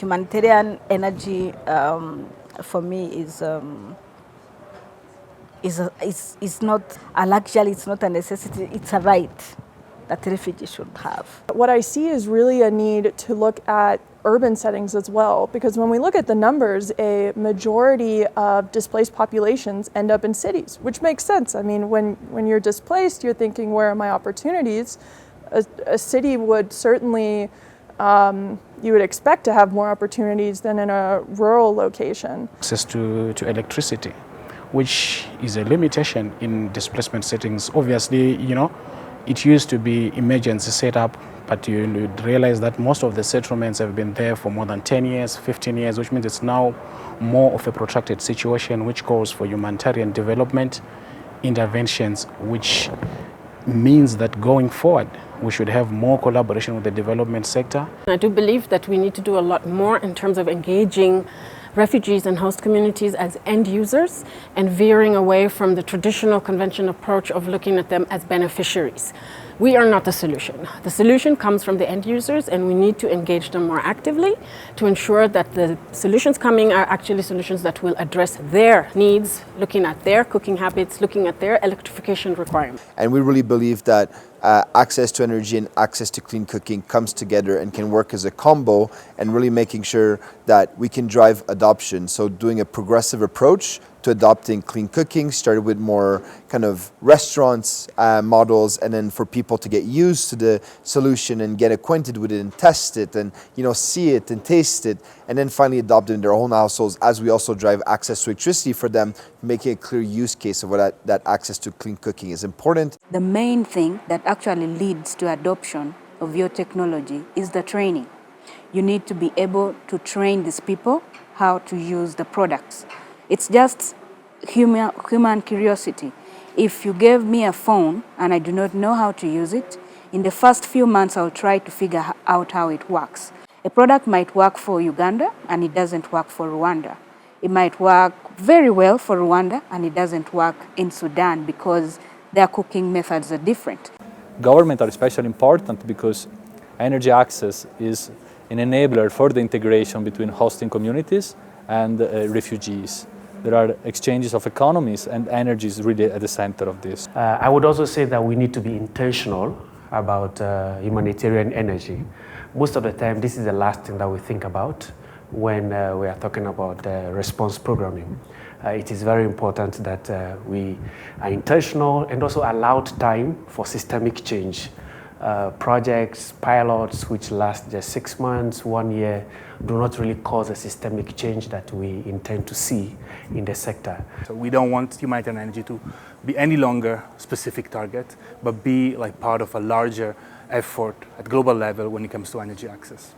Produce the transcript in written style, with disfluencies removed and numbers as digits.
Humanitarian energy for me is not a luxury, it's not a necessity, it's a right that refugees should have. What I see is really a need to look at urban settings as well, because when we look at the numbers, a majority of displaced populations end up in cities, which makes sense. I mean, when you're displaced, you're thinking, where are my opportunities? A city would certainly, you would expect to have more opportunities than in a rural location. Access to electricity, which is a limitation in displacement settings. Obviously, it used to be emergency setup, but you realize that most of the settlements have been there for more than 10 years, 15 years, which means it's now more of a protracted situation, which calls for humanitarian development interventions, which means that going forward, we should have more collaboration with the development sector. I do believe that we need to do a lot more in terms of engaging refugees and host communities as end users and veering away from the traditional conventional approach of looking at them as beneficiaries. We are not the solution. The solution comes from the end users, and we need to engage them more actively to ensure that the solutions coming are actually solutions that will address their needs, looking at their cooking habits, looking at their electrification requirements. And we really believe that access to energy and access to clean cooking comes together and can work as a combo, and really making sure that we can drive adoption. So doing a progressive approach to adopting clean cooking, started with more kind of restaurants models, and then for people to get used to the solution and get acquainted with it and test it and see it and taste it, and then finally adopt it in their own households, as we also drive access to electricity for them, making a clear use case of what that access to clean cooking is important. The main thing that actually leads to adoption of your technology is the training. You need to be able to train these people how to use the products. It's just human curiosity. If you gave me a phone and I do not know how to use it, in the first few months I'll try to figure out how it works. A product might work for Uganda and it doesn't work for Rwanda. It might work very well for Rwanda and it doesn't work in Sudan because their cooking methods are different. Governments are especially important because energy access is an enabler for the integration between hosting communities and refugees. There are exchanges of economies, and energy is really at the center of this. I would also say that we need to be intentional about humanitarian energy. Most of the time, this is the last thing that we think about when we are talking about response programming. It is very important that we are intentional and also allowed time for systemic change. Projects, pilots, which last just 6 months, 1 year, do not really cause a systemic change that we intend to see in the sector. So we don't want humanitarian energy to be any longer a specific target, but be like part of a larger effort at global level when it comes to energy access.